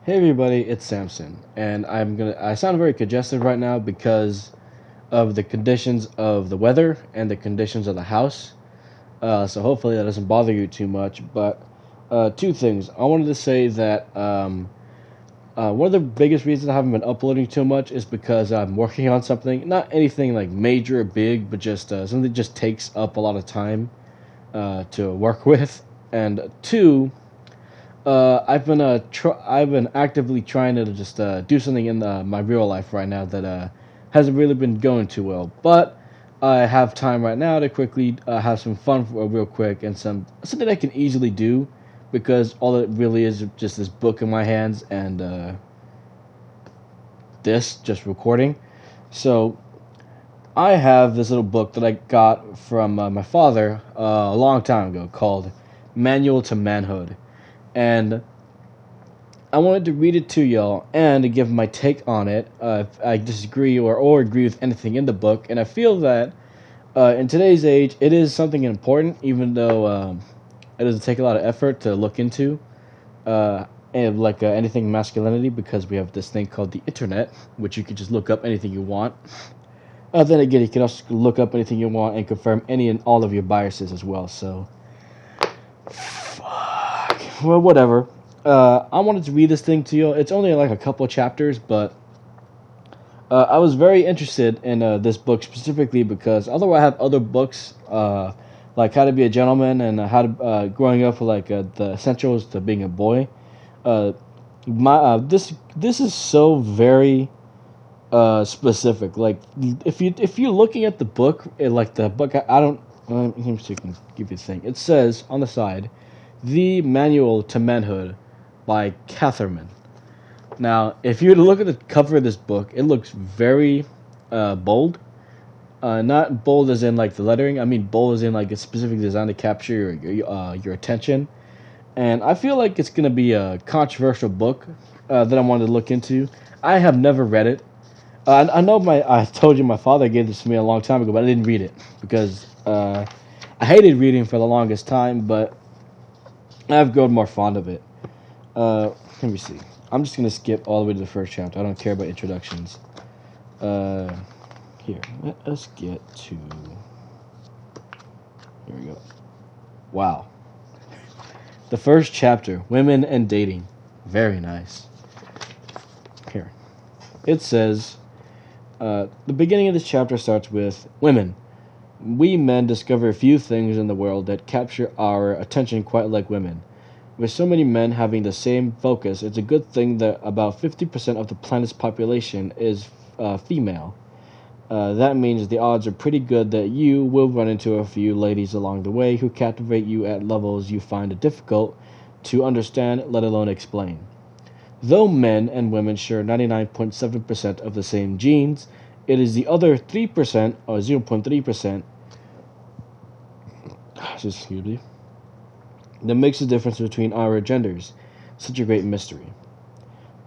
Hey everybody, it's Samson, and I sound very congested right now because of the conditions of the weather and the conditions of the house. So hopefully that doesn't bother you too much. But two things. I wanted to say that one of the biggest reasons I haven't been uploading too much is because I'm working on something, not anything like major or big, but just something that just takes up a lot of time to work with. And two, I've been actively trying to just do something in my real life right now that hasn't really been going too well. But I have time right now to quickly have some fun real quick and something I can easily do because all it really is just this book in my hands and this just recording. So I have this little book that I got from my father a long time ago called Manual to Manhood, and I wanted to read it to y'all and to give my take on it. If I disagree or agree with anything in the book, and I feel that in today's age, it is something important, even though it doesn't take a lot of effort to look into, and like anything masculinity, because we have this thing called the internet, which you can just look up anything you want. Then again, you can also look up anything you want and confirm any and all of your biases as well. So, well, whatever. I wanted to read this thing to you. It's only like a couple chapters, but I was very interested in this book specifically because although I have other books like How to Be a Gentleman and how to growing up with like the essentials to being a boy, uh, my this is so very specific. Like if you're looking at the book, like the book, I don't. Let me see if I can give you the thing. It says on the side, "The Manual to Manhood" by Catherman. Now, if you were to look at the cover of this book, it looks very bold. Not bold as in like the lettering. I mean bold as in like a specific design to capture your attention. And I feel like it's gonna be a controversial book that I wanted to look into. I have never read it. I know I told you my father gave this to me a long time ago, but I didn't read it because I hated reading for the longest time. But I've grown more fond of it. Let me see. I'm just gonna skip all the way to the first chapter. I don't care about introductions. Uh, Here, let us get to. Here we go. Wow. The first chapter, Women and Dating. Very nice. Here. It says, the beginning of this chapter starts with Women. We men discover a few things in the world that capture our attention quite like women. With so many men having the same focus, it's a good thing that about 50% of the planet's population is female. That means the odds are pretty good that you will run into a few ladies along the way who captivate you at levels you find it difficult to understand, let alone explain. Though men and women share 99.7% of the same genes, it is the other 3% or 0.3%, excuse me, that makes the difference between our genders such a great mystery.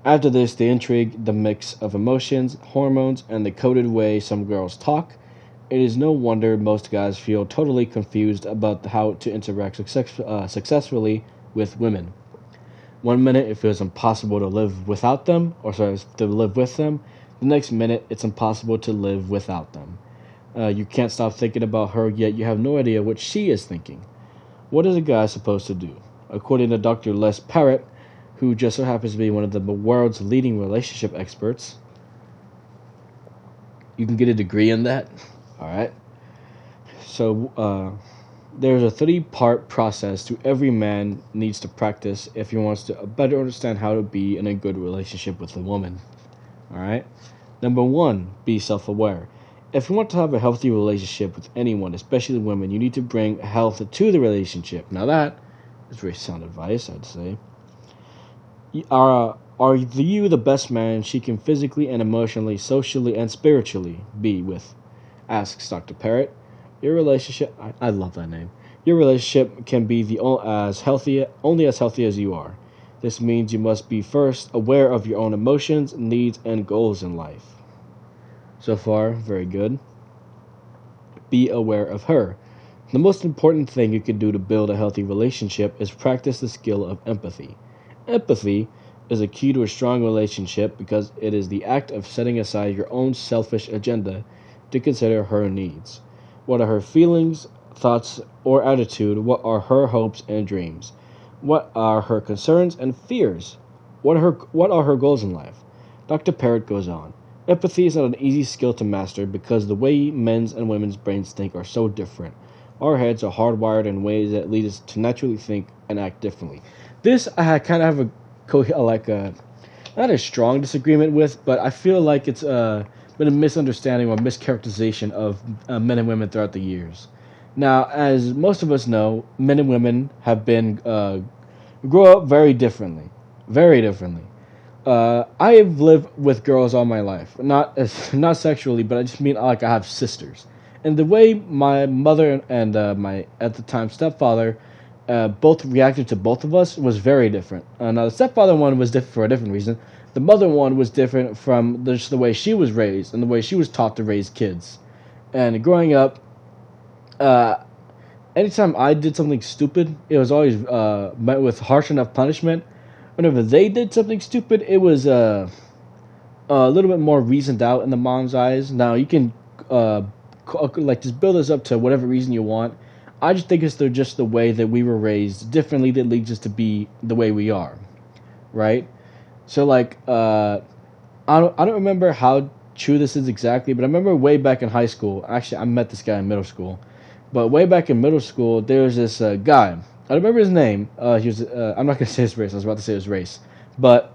After this, the intrigue, the mix of emotions, hormones, and the coded way some girls talk. It is no wonder most guys feel totally confused about how to interact successfully with women. One minute it feels impossible to live without them, or sorry, to live with them. The next minute it's impossible to live without them. You can't stop thinking about her, yet you have no idea what she is thinking. What is a guy supposed to do? According to Dr. Les Parrott, who just so happens to be one of the world's leading relationship experts, you can get a degree in that. All right. So there's a three-part process to every man needs to practice if he wants to better understand how to be in a good relationship with a woman. All right. Number one, be self-aware. If you want to have a healthy relationship with anyone, especially women, you need to bring health to the relationship. Now that is very sound advice, I'd say. Are you the best man she can physically and emotionally, socially and spiritually be with? Asks Dr. Parrott. Your relationship, I love that name. Your relationship can be only as healthy as you are. This means you must be first aware of your own emotions, needs, and goals in life. So far, very good. Be aware of her. The most important thing you can do to build a healthy relationship is practice the skill of empathy. Empathy is a key to a strong relationship because it is the act of setting aside your own selfish agenda to consider her needs. What are her feelings, thoughts, or attitude? What are her hopes and dreams? What are her concerns and fears? What are her goals in life? Dr. Parrott goes on. Empathy is not an easy skill to master because the way men's and women's brains think are so different. Our heads are hardwired in ways that lead us to naturally think and act differently. This I kind of have a like a not a strong disagreement with, but I feel like it's been a misunderstanding or mischaracterization of men and women throughout the years. Now, as most of us know, men and women have been grow up very differently. I have lived with girls all my life, not sexually, but I just mean like I have sisters, and the way my mother and my at the time stepfather both reacted to both of us was very different. Now the stepfather one was different for a different reason. The mother one was different from just the way she was raised and the way she was taught to raise kids. And growing up, uh, anytime I did something stupid, it was always met with harsh enough punishment. Whenever they did something stupid, it was a little bit more reasoned out in the mom's eyes. Now you can like just build this up to whatever reason you want. I just think it's just the way that we were raised differently that leads us to be the way we are, right? So like I don't remember how true this is exactly, but I remember way back in high school. Actually, I met this guy in middle school, but way back in middle school, there was this guy. I don't remember his name. He was. I'm not gonna say his race. I was about to say his race, but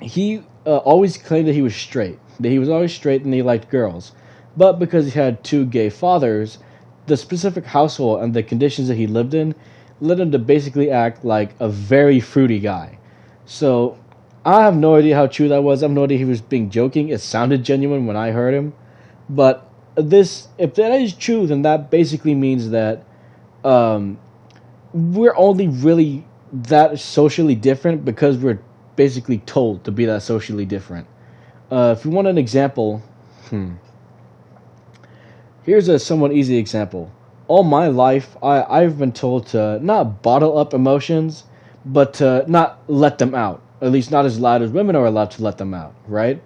he always claimed that he was straight. That he was always straight and he liked girls, but because he had two gay fathers, the specific household and the conditions that he lived in led him to basically act like a very fruity guy. So I have no idea how true that was. I have no idea if he was being joking. It sounded genuine when I heard him, but this if that is true, then that basically means that um, we're only really that socially different because we're basically told to be that socially different. If you want an example, here's a somewhat easy example. All my life, I've been told to not bottle up emotions, but to not let them out. At least not as loud as women are allowed to let them out, right?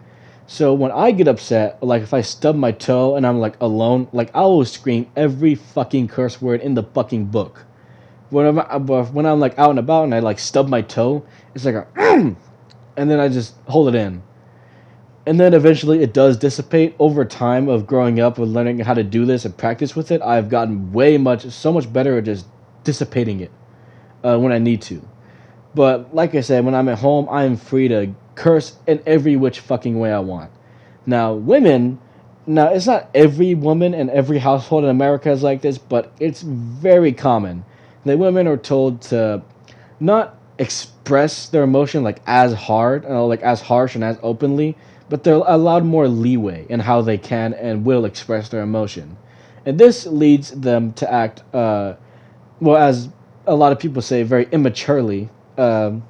So when I get upset, like if I stub my toe and I'm like alone, like I will scream every fucking curse word in the fucking book. When I'm like out and about and I like stub my toe, it's like a and then I just hold it in. And then eventually it does dissipate over time of growing up and learning how to do this and practice with it. I've gotten so much better at just dissipating it when I need to. But like I said, when I'm at home, I am free to curse in every which fucking way I want. Now, women, now it's not every woman and every household in America is like this, but it's very common that women are told to not express their emotion like as hard, like as harsh and as openly, but they're allowed more leeway in how they can and will express their emotion. And this leads them to act, well, as a lot of people say, very immaturely. I've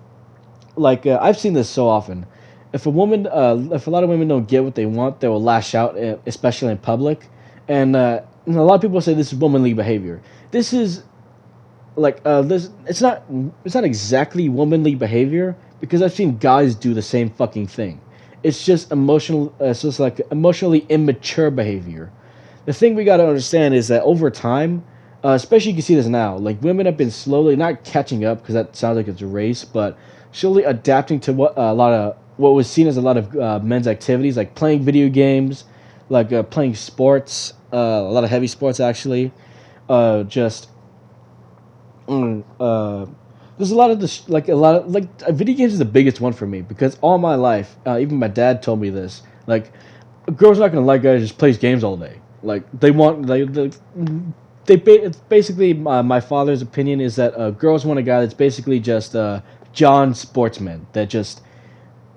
seen this so often. If a lot of women don't get what they want, they will lash out, especially in public. And a lot of people say this is womanly behavior. This is this. It's not exactly womanly behavior because I've seen guys do the same fucking thing. It's just emotional. It's just like emotionally immature behavior. The thing we got to understand is that over time, especially you can see this now, like women have been slowly not catching up because that sounds like it's a race, but slowly adapting to what a lot of what was seen as a lot of men's activities, like playing video games, like playing sports, a lot of heavy sports actually, just there's a lot of this, like a lot of like video games is the biggest one for me because all my life, even my dad told me this, like a girl's not gonna like a guy who just plays games all day. Like they want it's basically my father's opinion is that girls want a guy that's basically just John Sportsman that just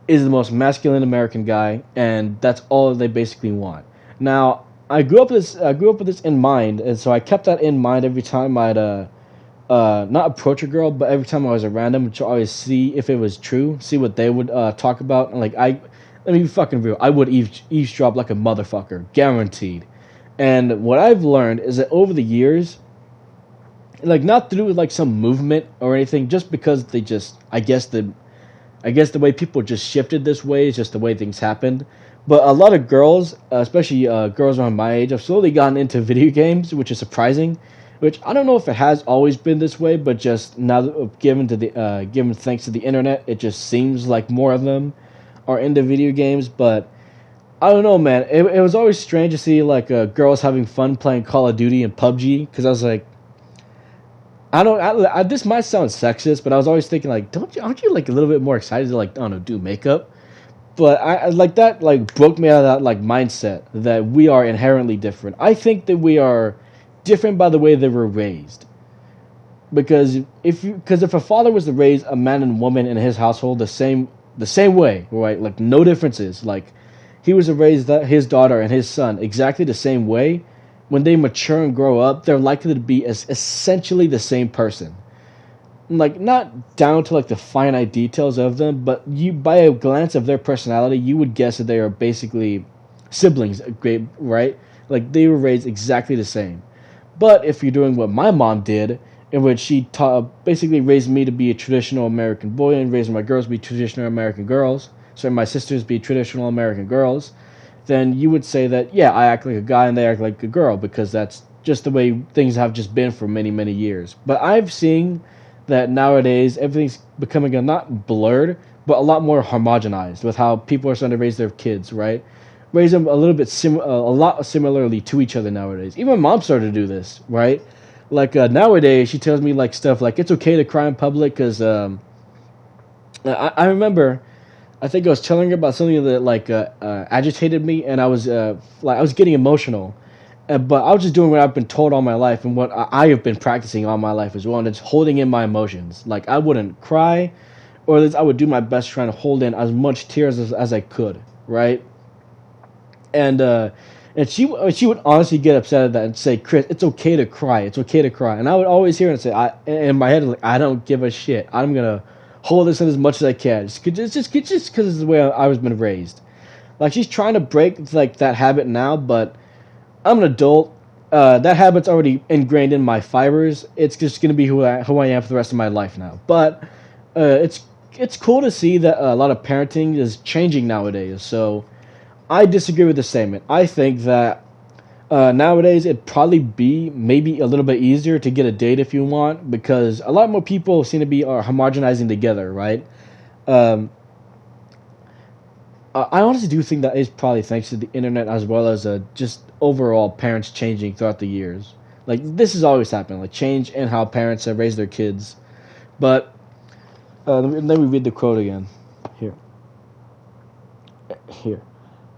is the most masculine American guy, and that's all they basically want. Now I grew up with this in mind, and so I kept that in mind every time I'd not approach a girl, but every time I was around them to always see if it was true, see what they would talk about. And let me be fucking real, I would eavesdrop like a motherfucker, guaranteed. And what I've learned is that over the years, like not through like some movement or anything, just because I guess I guess the way people just shifted this way is just the way things happened. But a lot of girls, especially girls around my age, have slowly gotten into video games, which is surprising. Which I don't know if it has always been this way, but just now, given thanks to the internet, it just seems like more of them are into video games. But I don't know, man. It was always strange to see like girls having fun playing Call of Duty and PUBG, because I was like, this might sound sexist, but I was always thinking like, aren't you like a little bit more excited to like, I don't know, do makeup? But I like that like broke me out of that like mindset that we are inherently different. I think that we are different by the way they were raised. Because if a father was to raise a man and woman in his household the same way, right? Like no differences. Like he was to raise his daughter and his son exactly the same way. When they mature and grow up, they're likely to be essentially the same person. Like not down to like the finite details of them, but you by a glance of their personality, you would guess that they are basically siblings, right? Like they were raised exactly the same. But if you're doing what my mom did, in which she basically raised me to be a traditional American boy and raised my girls to be traditional American girls, so my sisters be traditional American girls, then you would say that, yeah, I act like a guy and they act like a girl, because that's just the way things have just been for many, many years. But I've seen that nowadays everything's becoming not blurred, but a lot more homogenized with how people are starting to raise their kids, right? Raise them a little bit a lot similarly to each other nowadays. Even my mom started to do this, right? Like nowadays, she tells me like stuff like it's okay to cry in public because I remember I think I was telling her about something that like agitated me, and I was getting emotional, but I was just doing what I've been told all my life and what I have been practicing all my life as well, and it's holding in my emotions. Like I wouldn't cry, or at least I would do my best trying to hold in as much tears as I could, right? And she would honestly get upset at that and say, "Chris, it's okay to cry. It's okay to cry." And I would always hear her and say, in my head, like, I don't give a shit. I'm gonna hold this in as much as I can, just because it's the way I was been raised. Like she's trying to break like that habit now, but I'm an adult. That habit's already ingrained in my fibers. It's just gonna be who I am for the rest of my life now. But it's cool to see that a lot of parenting is changing nowadays. So I disagree with the statement. I think that nowadays it'd probably be maybe a little bit easier to get a date if you want, because a lot more people seem to be are homogenizing together, right? Um, I honestly do think that is probably thanks to the internet, as well as just overall parents changing throughout the years. Like this has always happened, like change in how parents have raised their kids. But then we read the quote again. Here, here.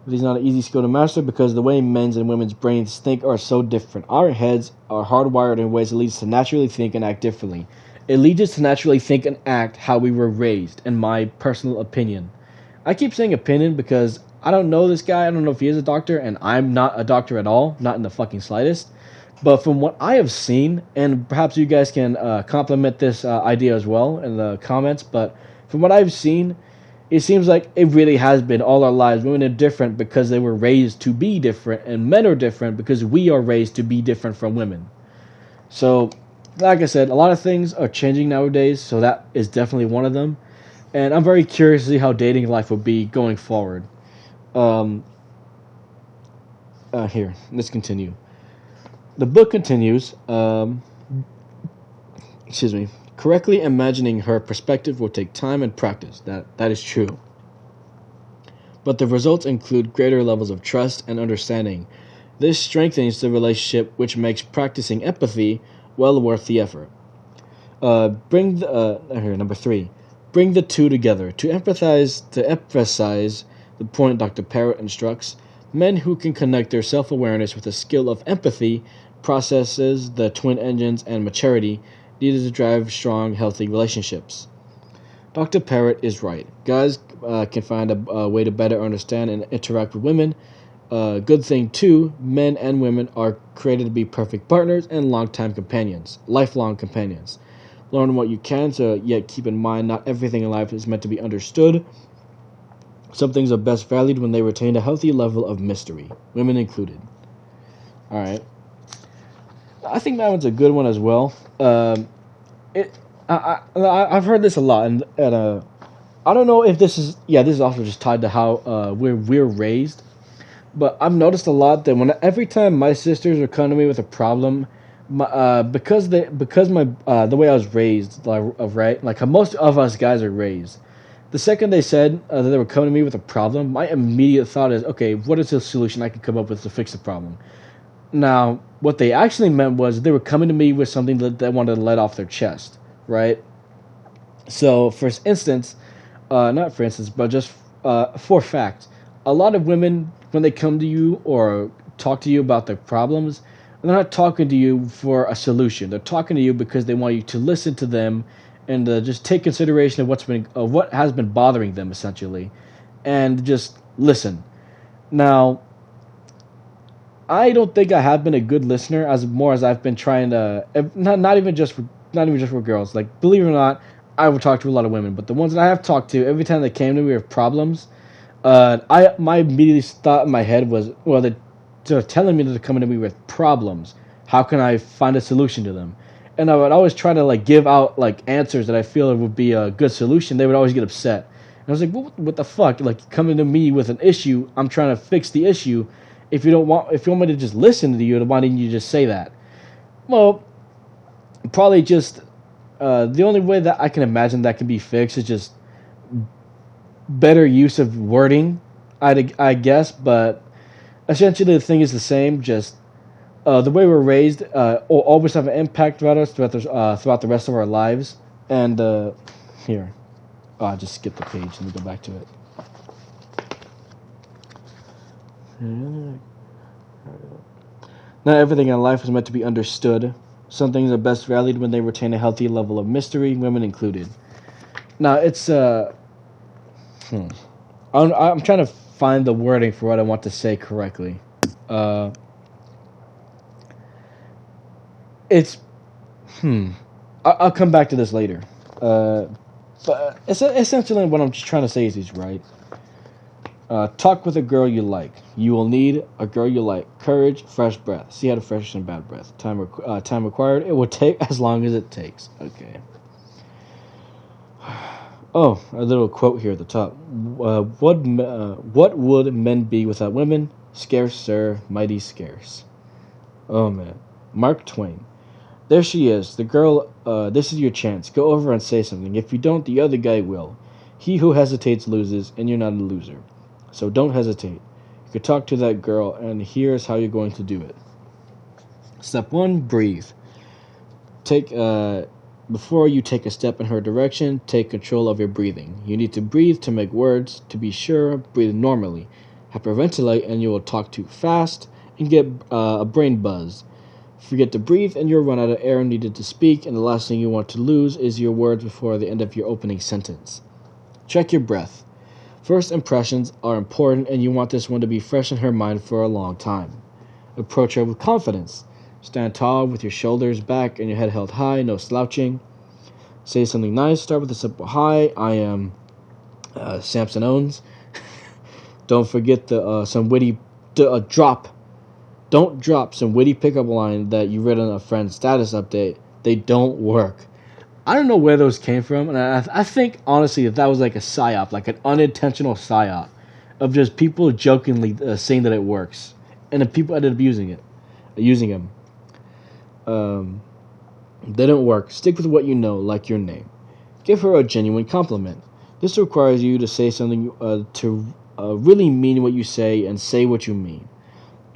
It is not an easy skill to master because the way men's and women's brains think are so different. Our heads are hardwired in ways that leads us to naturally think and act differently. It leads us to naturally think and act how we were raised, in my personal opinion. I keep saying opinion because I don't know this guy. I don't know if he is a doctor, and I'm not a doctor at all, not in the fucking slightest. But from what I have seen, and perhaps you guys can compliment this idea as well in the comments, but from what I've seen, it seems like it really has been all our lives. Women are different because they were raised to be different, and men are different because we are raised to be different from women. So, like I said, a lot of things are changing nowadays, so that is definitely one of them. And I'm very curious to see how dating life will be going forward. Um, Here, let's continue. The book continues. Excuse me. Correctly imagining her perspective will take time and practice. That is true. But the results include greater levels of trust and understanding. This strengthens the relationship, which makes practicing empathy well worth the effort. Here, number 3. Bring the two together. To emphasize the point Dr. Parrott instructs, men who can connect their self-awareness with the skill of empathy processes the twin engines and maturity needed to drive strong, healthy relationships. Dr. Parrott is right. Guys can find a way to better understand and interact with women. Good thing, too, men and women are created to be perfect partners and lifelong companions. Learn what you can, so yet keep in mind not everything in life is meant to be understood. Some things are best valued when they retain a healthy level of mystery, women included. All right. I think that one's a good one as well. I've heard this a lot, and I don't know if this is this is also just tied to how we're raised, but I've noticed a lot that when every time my sisters are coming to me with a problem, because my the way I was raised, like right, like how most of us guys are raised. The second they said that they were coming to me with a problem, my immediate thought is, okay, what is the solution I can come up with to fix the problem? Now, what they actually meant was they were coming to me with something that they wanted to let off their chest, right? So, for instance, not for instance, but just for fact, a lot of women, when they come to you or talk to you about their problems, they're not talking to you for a solution. They're talking to you because they want you to listen to them and just take consideration of what has been bothering them, essentially, and just listen. Now, I don't think I have been a good listener as more as I've been trying to not even just for girls. Like, believe it or not, I would talk to a lot of women, but the ones that I have talked to, every time they came to me with problems, I my immediate thought in my head was, well, they're telling me that they're coming to me with problems. How can I find a solution to them? And I would always try to like give out like answers that I feel would be a good solution. They would always get upset. And I was like, what the fuck? Like, coming to me with an issue, I'm trying to fix the issue. If you want me to just listen to you, why didn't you just say that? Well, probably just the only way that I can imagine that can be fixed is just better use of wording, I guess. But essentially, the thing is the same. Just the way we're raised will always have an impact about us throughout the rest of our lives. And here, I just skipped the page. Let me go back to it. Not everything in life is meant to be understood. Some things are best valued when they retain a healthy level of mystery, women included. Now, it's I'm trying to find the wording for what I want to say correctly. Uh, it's I'll come back to this later. But essentially, what I'm just trying to say is he's right. Talk with a girl you like. You will need a girl you like. Courage, fresh breath. See how to fresh and bad breath. Time required. It will take as long as it takes. Okay. Oh, a little quote here at the top. What would men be without women? Scarce, sir, mighty scarce. Oh man, Mark Twain. There she is, the girl. This is your chance. Go over and say something. If you don't, the other guy will. He who hesitates loses, and you're not a loser. So don't hesitate. You could talk to that girl, and here's how you're going to do it. Step 1, breathe. Before you take a step in her direction, take control of your breathing. You need to breathe to make words. To be sure, breathe normally. Hyperventilate, and you will talk too fast and get a brain buzz. Forget to breathe, and you'll run out of air needed to speak, and the last thing you want to lose is your words before the end of your opening sentence. Check your breath. First impressions are important, and you want this one to be fresh in her mind for a long time. Approach her with confidence. Stand tall with your shoulders back and your head held high, no slouching. Say something nice. Start with a simple hi. I am Samson Owens. Don't forget some witty drop. Don't drop some witty pickup line that you read on a friend's status update. They don't work. I don't know where those came from, and I think honestly that was like a psyop, like an unintentional psyop of just people jokingly saying that it works, and then people ended up using them. They don't work. Stick with what you know, like your name. Give her a genuine compliment. This requires you to say something to really mean what you say and say what you mean.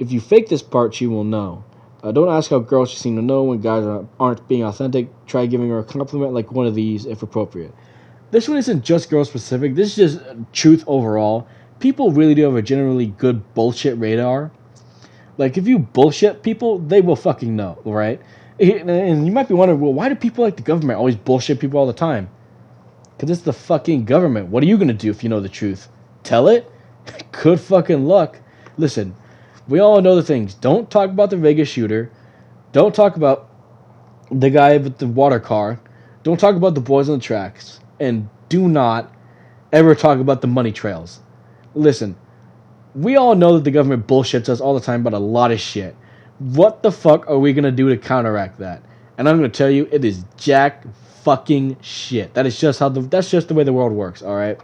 If you fake this part, she will know. Don't ask how girls should seem to know when guys aren't being authentic. Try giving her a compliment like one of these, if appropriate. This one isn't just girl specific. This is just truth overall. People really do have a generally good bullshit radar. Like, if you bullshit people, they will fucking know, right? And you might be wondering, well, why do people like the government always bullshit people all the time? Because it's the fucking government. What are you going to do if you know the truth? Tell it? Good fucking luck. Listen, we all know the things. Don't talk about the Vegas shooter. Don't talk about the guy with the water car. Don't talk about the boys on the tracks. And do not ever talk about the money trails. Listen, we all know that the government bullshits us all the time about a lot of shit. What the fuck are we going to do to counteract that? And I'm going to tell you, it is jack fucking shit. That's just the way the world works, alright?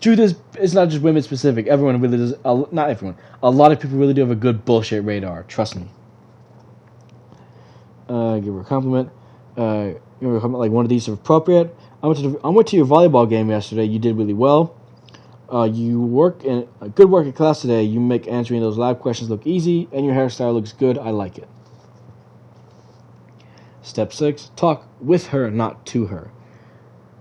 Truth is, it's not just women specific. Everyone really does, not everyone. A lot of people really do have a good bullshit radar. Trust me. Give her a compliment. Give her a compliment like one of these are appropriate. I went to your volleyball game yesterday. You did really well. You work in good work in class today. You make answering those lab questions look easy, and your hairstyle looks good. I like it. Step 6: talk with her, not to her.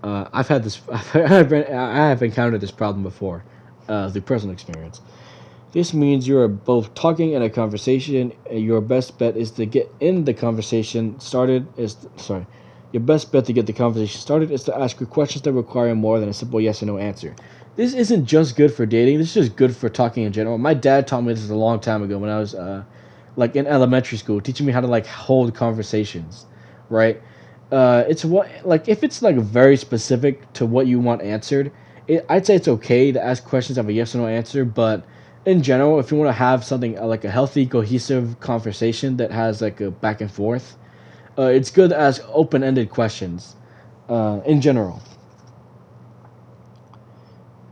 I've had this. I have encountered this problem before, through personal experience. This means you are both talking in a conversation. Your best bet is to get in the conversation started. Your best bet to get the conversation started is to ask her questions that require more than a simple yes or no answer. This isn't just good for dating. This is just good for talking in general. My dad taught me this a long time ago when I was like in elementary school, teaching me how to like hold conversations, right? It's what like if it's like very specific to what you want answered, I'd say it's okay to ask questions that have a yes or no answer. But in general, if you want to have something like a healthy, cohesive conversation that has like a back and forth, it's good to ask open-ended questions. In general.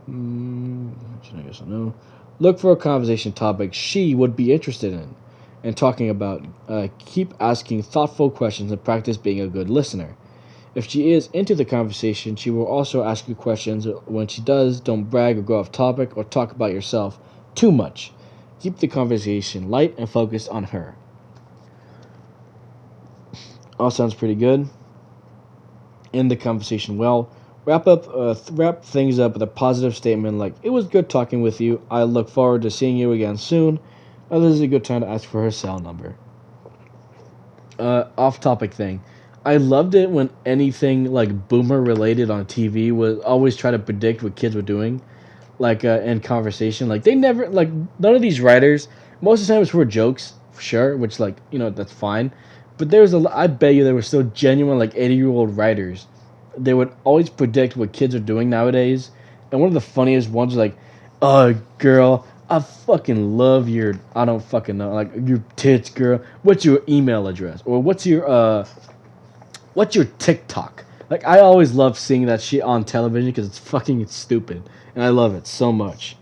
I guess I know. Look for a conversation topic she would be interested in and talking about. Keep asking thoughtful questions and practice being a good listener. If she is into the conversation, she will also ask you questions. When she does, don't brag or go off topic or talk about yourself too much. Keep the conversation light and focused on her. All sounds pretty good. End the conversation well. Wrap things up with a positive statement like, "It was good talking with you. I look forward to seeing you again soon." This is a good time to ask for her cell number. Off-topic thing. I loved it when anything like boomer related on TV was always try to predict what kids were doing, like in conversation. Like they never like none of these writers. Most of the time it's for jokes, for sure, which like that's fine. But I bet you there were still genuine like 80-year-old writers. They would always predict what kids are doing nowadays. And one of the funniest ones was like, "Oh, girl, I fucking love I don't fucking know, like your tits, girl. What's your email address? Or what's your TikTok?" Like I always love seeing that shit on television because it's fucking stupid, and I love it so much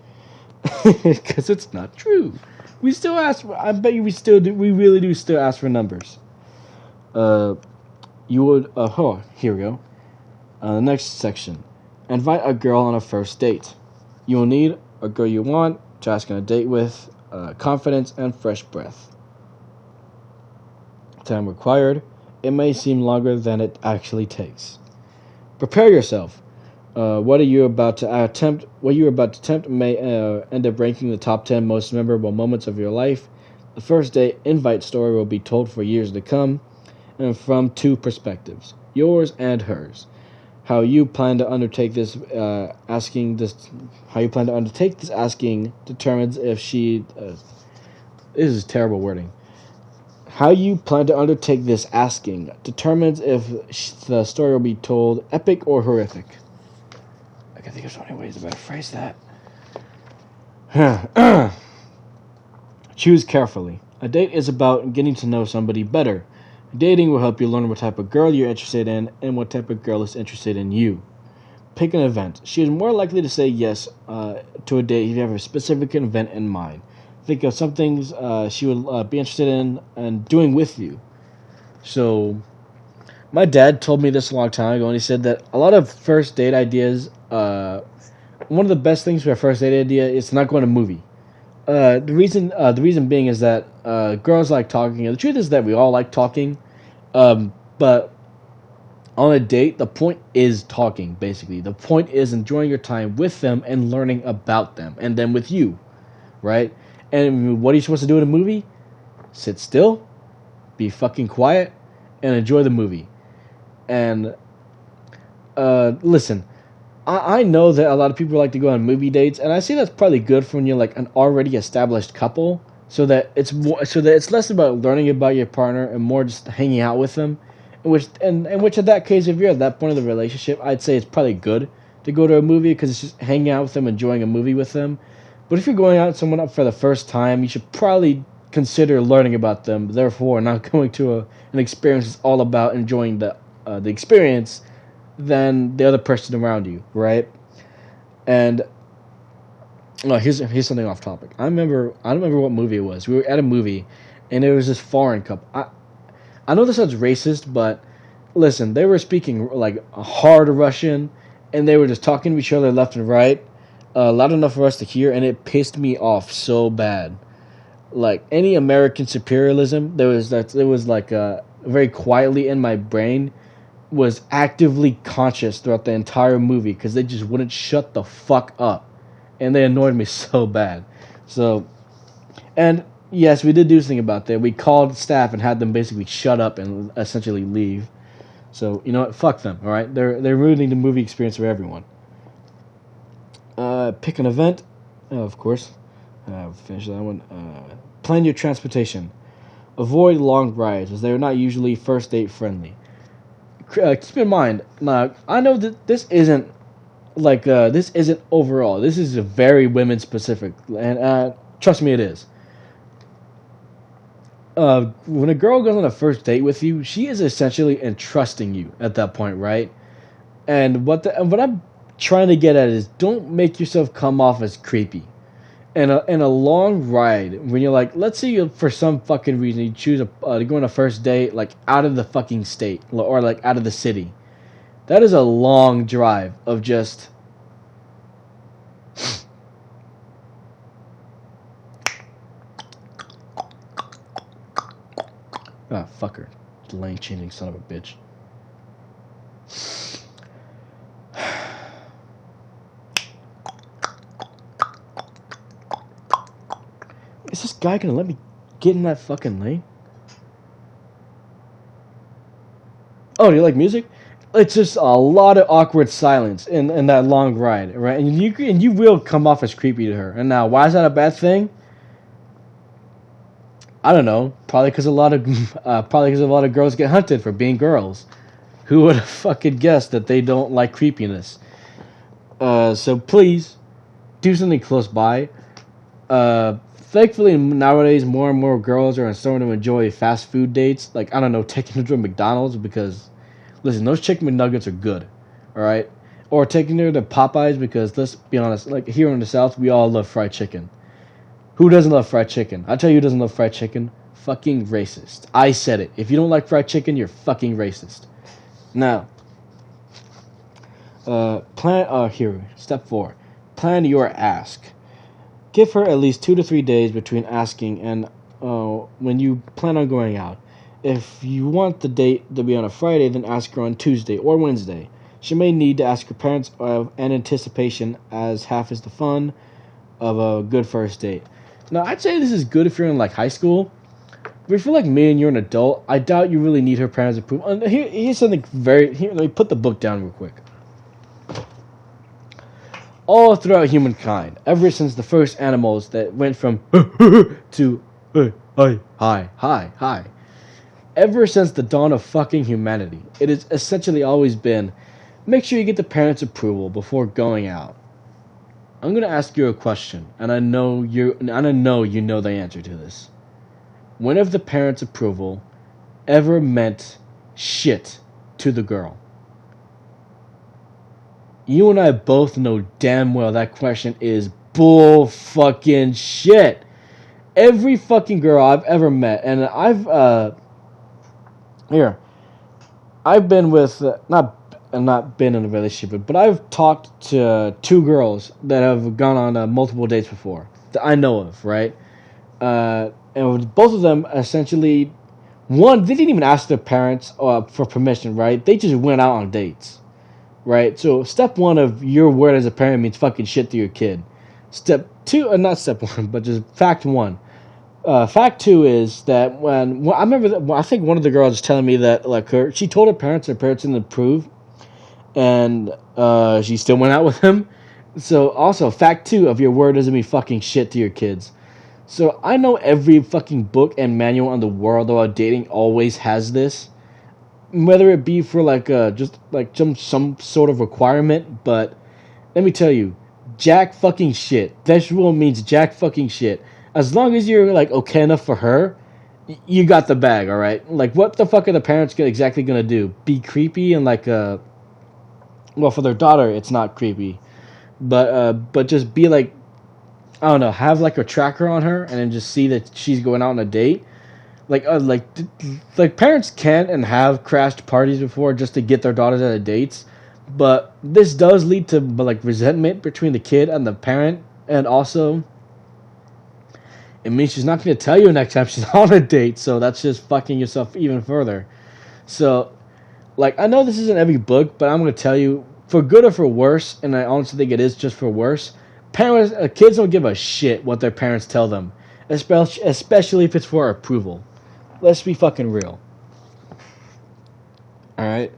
because it's not true. We still ask. I bet you we still do. We really do still ask for numbers. You would. Here we go. The next section. Invite a girl on a first date. You will need a girl you want to ask on a date with, confidence and fresh breath. Time required. It may seem longer than it actually takes. Prepare yourself. What you're about to attempt may end up ranking the top 10 most memorable moments of your life. The first date invite story will be told for years to come, and from two perspectives, yours and hers. How you plan to undertake this asking determines if she. This is terrible wording. How you plan to undertake this asking determines if the story will be told epic or horrific. I can think of so many ways to better phrase that. Choose carefully. A date is about getting to know somebody better. Dating will help you learn what type of girl you're interested in and what type of girl is interested in you. Pick an event. She is more likely to say yes to a date if you have a specific event in mind. Think of some things she would be interested in and doing with you. So, my dad told me this a long time ago, and he said that a lot of first date ideas, one of the best things for a first date idea is to not go on a movie. The reason being is that girls like talking. And the truth is that we all like talking, but on a date, the point is talking. Basically, the point is enjoying your time with them and learning about them, and then with you, right? And what are you supposed to do in a movie? Sit still, be fucking quiet, and enjoy the movie. And listen. I know that a lot of people like to go on movie dates, and I see that's probably good for when you're like an already established couple, so that it's less about learning about your partner and more just hanging out with them. Which in that case, if you're at that point of the relationship, I'd say it's probably good to go to a movie because it's just hanging out with them, enjoying a movie with them. But if you're going out with someone up for the first time, you should probably consider learning about them. Therefore, not going to an experience that's all about enjoying the the experience than the other person around you, right? And here's something off topic. I don't remember what movie it was. We were at a movie, and there was this foreign couple. I know this sounds racist, but listen, they were speaking like hard Russian, and they were just talking to each other left and right, loud enough for us to hear, and it pissed me off so bad. Like any American superialism, there was like very quietly in my brain was actively conscious throughout the entire movie because they just wouldn't shut the fuck up, and they annoyed me so bad. So, and yes, we did do something about that. We called staff and had them basically shut up and essentially leave. So you know what? Fuck them. All right, they're ruining the movie experience for everyone. Pick an event, of course. Finish that one. Plan your transportation. Avoid long rides as they are not usually first date friendly. Keep in mind, now I know that this isn't this isn't overall. This is a very women specific, and trust me, it is. When a girl goes on a first date with you, she is essentially entrusting you at that point, right? And what I'm trying to get at is don't make yourself come off as creepy. In a long ride, when you're like, let's say you for some fucking reason you choose to go on a first date like out of the fucking state or like out of the city, that is a long drive of just. Ah, fucker, lane changing son of a bitch. Is this guy gonna let me get in that fucking lane? Oh, do you like music? It's just a lot of awkward silence in that long ride, right? And you will come off as creepy to her. And now, why is that a bad thing? I don't know. Probably because a lot of girls get hunted for being girls. Who would have fucking guessed that they don't like creepiness? So please do something close by. Thankfully, nowadays, more and more girls are starting to enjoy fast food dates. Like, I don't know, taking her to a McDonald's because, listen, those chicken McNuggets are good, all right? Or taking her to Popeyes because, let's be honest, like, here in the South, we all love fried chicken. Who doesn't love fried chicken? I tell you who doesn't love fried chicken. Fucking racist. I said it. If you don't like fried chicken, you're fucking racist. Now, step 4. Plan your ask. Give her at least 2 to 3 days between asking and when you plan on going out. If you want the date to be on a Friday, then ask her on Tuesday or Wednesday. She may need to ask her parents of an anticipation, as half is the fun of a good first date. Now, I'd say this is good if you're in like high school. But if you're like me and you're an adult, I doubt you really need her parents' approval. And here's something let me put the book down real quick. All throughout humankind, ever since the first animals that went from to hi, ever since the dawn of fucking humanity, it has essentially always been, make sure you get the parents' approval before going out. I'm gonna ask you a question, and I know you know the answer to this. When have the parents' approval ever meant shit to the girl? You and I both know damn well that question is bull fucking shit. Every fucking girl I've ever met, and I've been with not been in a relationship, but I've talked to 2 girls that have gone on multiple dates before that I know of, right? And both of them essentially, one, they didn't even ask their parents for permission, right? They just went out on dates, right? So step 1 of your word as a parent means fucking shit to your kid. Step 2, not step 1, but just fact 1. Fact 2 is that when I remember, I think one of the girls was telling me that like she told her parents didn't approve, and she still went out with him. So also, fact 2 of your word doesn't mean fucking shit to your kids. So I know every fucking book and manual in the world about dating always has this, whether it be for like just like some sort of requirement. But let me tell you, jack fucking shit. This rule means jack fucking shit. As long as you're like okay enough for her, you got the bag, all right? Like, what the fuck are the parents exactly gonna do? Be creepy and like well, for their daughter, it's not creepy, but just be like, I don't know, have like a tracker on her and then just see that she's going out on a date. Like parents can and have crashed parties before just to get their daughters out of dates, but this does lead to like resentment between the kid and the parent, and also it means she's not going to tell you next time she's on a date, so that's just fucking yourself even further. So, like, I know this isn't every book, but I'm going to tell you, for good or for worse, and I honestly think it is just for worse, kids don't give a shit what their parents tell them, especially if it's for approval. Let's be fucking real. Alright.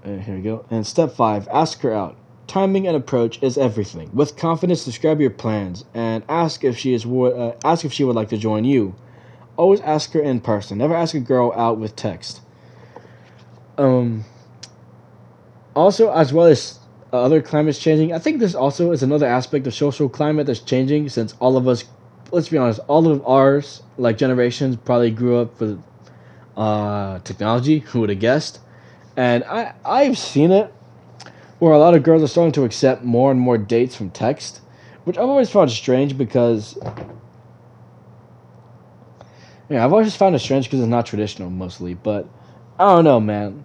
Here we go. And step 5, ask her out. Timing and approach is everything. With confidence, describe your plans and ask if she would like to join you. Always ask her in person. Never ask a girl out with text. Also, as well as other climates changing, I think this also is another aspect of social climate that's changing, since all of us, let's be honest, all of ours, like generations, probably grew up with technology. Who would have guessed? And I've seen it where a lot of girls are starting to accept more and more dates from text, which I've always found strange because, yeah, I've always found it strange because it's not traditional mostly. But I don't know, man.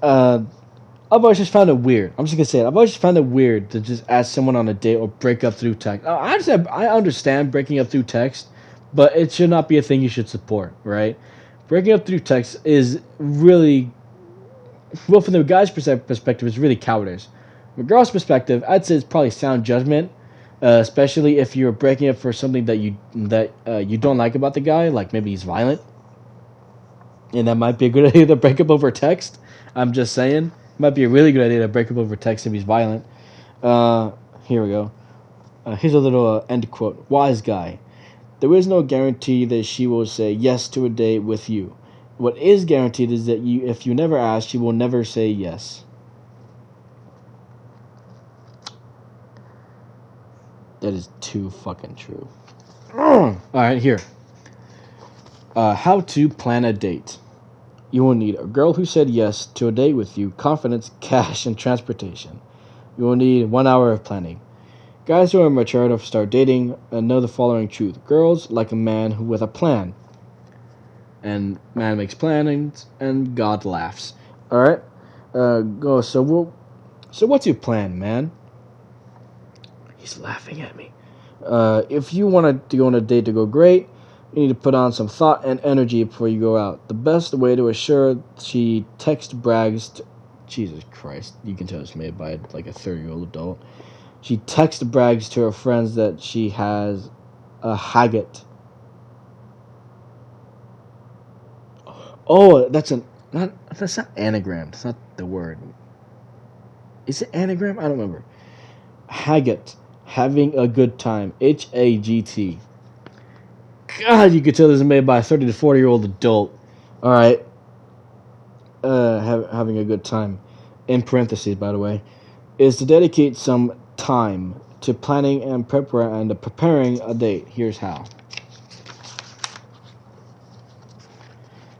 I've always just found it weird. I'm just gonna say it. I've always just found it weird to just ask someone on a date or break up through text. I understand breaking up through text, but it should not be a thing you should support, right? Breaking up through text is really, well, from the guy's perspective, it's really cowardice. From a girl's perspective, I'd say it's probably sound judgment, especially if you're breaking up for something that you don't like about the guy, like maybe he's violent, and that might be a good idea to break up over text. I'm just saying. Might be a really good idea to break up over text if he's violent. Here we go. Here's a little end quote. Wise guy. There is no guarantee that she will say yes to a date with you. What is guaranteed is that if you never ask, she will never say yes. That is too fucking true. Alright, here. How to plan a date. You will need a girl who said yes to a date with you, confidence, cash, and transportation. You will need 1 hour of planning. Guys who are mature enough to start dating know the following truth. Girls like a man with a plan. And man makes plans, and God laughs. Alright? Go. So what's your plan, man? He's laughing at me. If you want to go on a date to go great, you need to put on some thought and energy before you go out. The best way to assure she brags. Jesus Christ, you can tell it's made by like a 30-year-old adult. She brags to her friends that she has a Haggett. Oh, that's not anagram. That's not the word. Is it anagram? I don't remember. Haggett, having a good time. Hagt. God, you could tell this is made by a 30 to 40-year-old adult. All right. Having a good time. In parentheses, by the way, is to dedicate some time to planning and preparing a date. Here's how.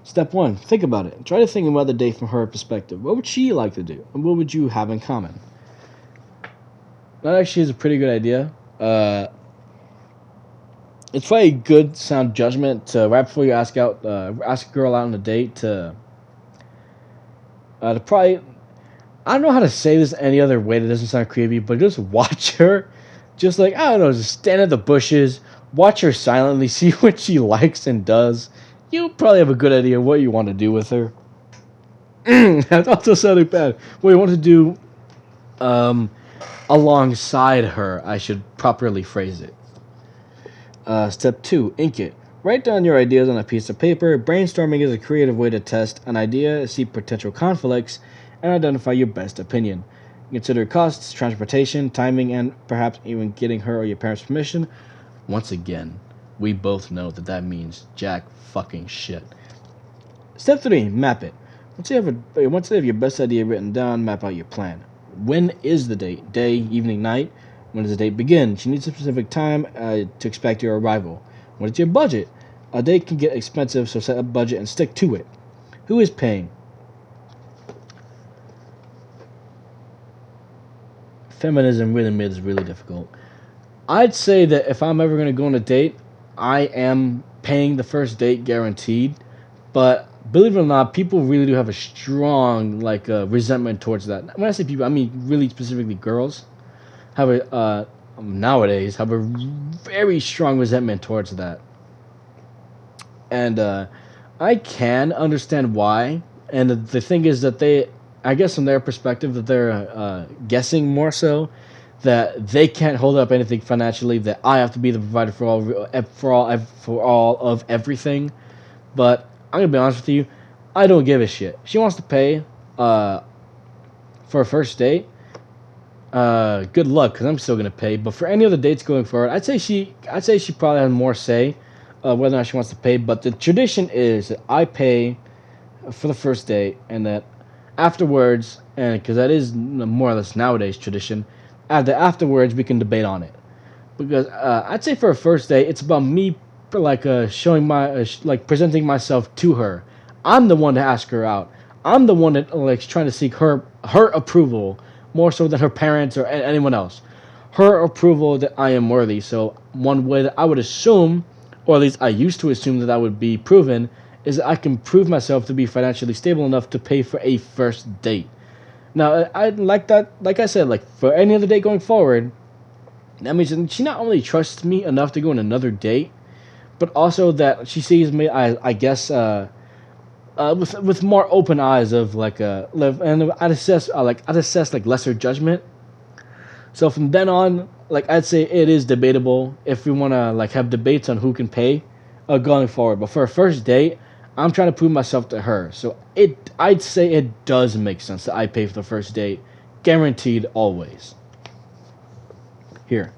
Step 1. Think about it. Try to think about the date from her perspective. What would she like to do? And what would you have in common? That actually is a pretty good idea. It's probably a good sound judgment to, right before you ask a girl out on a date, to probably, I don't know how to say this any other way that doesn't sound creepy, but just watch her, just like, I don't know, just stand in the bushes, watch her silently, see what she likes and does. You'll probably have a good idea of what you want to do with her. That also sounded bad. What you want to do alongside her, I should properly phrase it. Step 2, ink it. Write down your ideas on a piece of paper. Brainstorming is a creative way to test an idea, see potential conflicts, and identify your best opinion. Consider costs, transportation, timing, and perhaps even getting her or your parents' permission. Once again, we both know that means jack fucking shit. Step 3, map it. Once you have your best idea written down, map out your plan. When is the date? Day, evening, night? When does the date begin? She needs a specific time to expect your arrival. What is your budget? A date can get expensive, so set a budget and stick to it. Who is paying? Feminism really made this really difficult. I'd say that if I'm ever going to go on a date, I am paying the first date guaranteed. But believe it or not, people really do have a strong resentment towards that. When I say people, I mean really specifically girls have a nowadays have a very strong resentment towards that, and I can understand why. And the thing is that they, I guess, from their perspective, that they're guessing more so that they can't hold up anything financially. That I have to be the provider for all of everything. But I'm gonna be honest with you, I don't give a shit. She wants to pay for a first date. Good luck, because I'm still gonna pay. But for any other dates going forward, I'd say she probably has more say whether or not she wants to pay. But the tradition is that I pay for the first date, and that afterwards, and because that is more or less nowadays tradition, afterwards we can debate on it. Because I'd say for a first date, it's about me showing my presenting myself to her. I'm the one to ask her out. I'm the one that trying to seek her approval more so than her parents or anyone else. Her approval that I am worthy. So one way that I would assume, or at least I used to assume that would be proven, is that I can prove myself to be financially stable enough to pay for a first date. Now, I like that. Like I said, for any other date going forward, that means she not only trusts me enough to go on another date, but also that she sees me, I guess, with more open eyes of and I'd assess lesser judgment. So from then on, I'd say it is debatable if we want to have debates on who can pay going forward. But for a first date, I'm trying to prove myself to her. So I'd say it does make sense that I pay for the first date, guaranteed always. Here.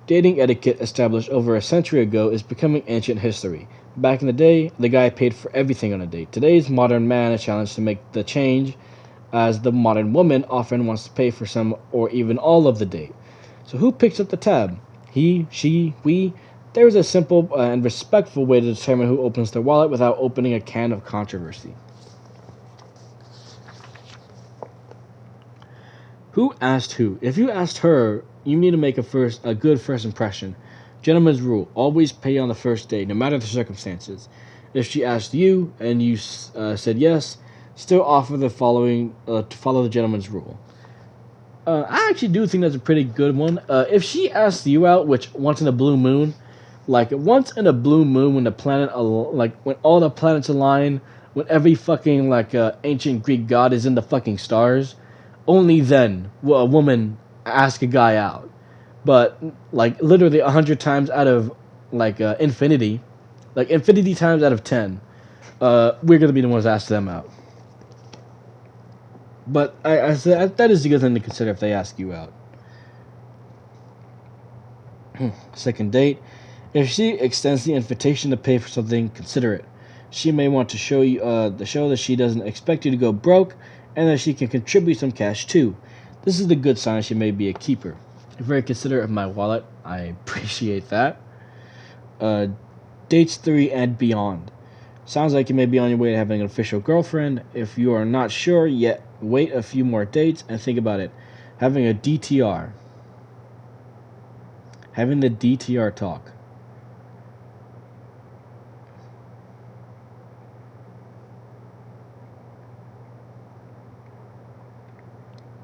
Dating etiquette established over a century ago is becoming ancient history. Back in the day, the guy paid for everything on a date. Today's modern man is challenged to make the change, as the modern woman often wants to pay for some or even all of the date. So who picks up the tab? He, she, we? There is a simple and respectful way to determine who opens their wallet without opening a can of controversy. Who asked who? If you asked her, you need to make a good first impression. Gentleman's rule: always pay on the first date, no matter the circumstances. If she asked you and you said yes, still offer the following to follow the gentleman's rule. I actually do think that's a pretty good one. If she asked you out, which once in a blue moon, once in a blue moon, when when all the planets align, when every fucking ancient Greek god is in the fucking stars, only then will a woman ask a guy out. But literally 100 times out of infinity, infinity times out of 10, we're gonna be the ones to ask them out. But I said that is a good thing to consider if they ask you out. Second date: if she extends the invitation to pay for something, consider it. She may want to show that she doesn't expect you to go broke, and that she can contribute some cash too. This is the good sign she may be a keeper. Very considerate of my wallet. I appreciate that. Dates 3 and beyond. Sounds like you may be on your way to having an official girlfriend. If you are not sure yet, wait a few more dates and think about it. Having a DTR. Having the DTR talk.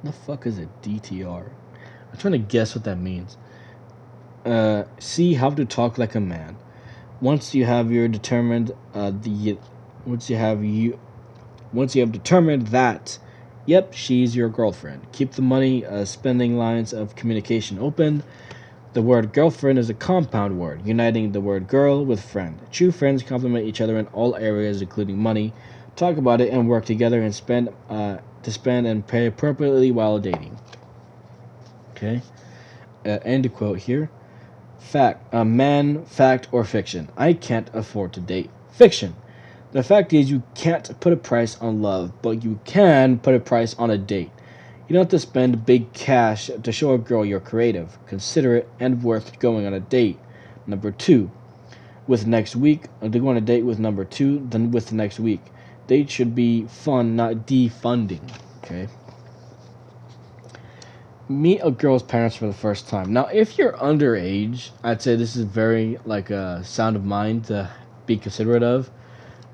The fuck is a DTR? I'm trying to guess what that means. See how to talk like a man. Once you have determined that, yep, she's your girlfriend. Keep the money spending lines of communication open. The word girlfriend is a compound word, uniting the word girl with friend. True friends complement each other in all areas, including money. Talk about it and work together and spend and pay appropriately while dating. Okay. End quote here. Fact. Man, fact, or fiction. I can't afford to date. Fiction. The fact is, you can't put a price on love, but you can put a price on a date. You don't have to spend big cash to show a girl you're creative, considerate, and worth going on a date. Number 2. with next week. To go on a date with number 2, then with the next week. Date should be fun, not defunding. Okay. Meet a girl's parents for the first time. Now, if you're underage, I'd say this is very like a sound of mind to be considerate of.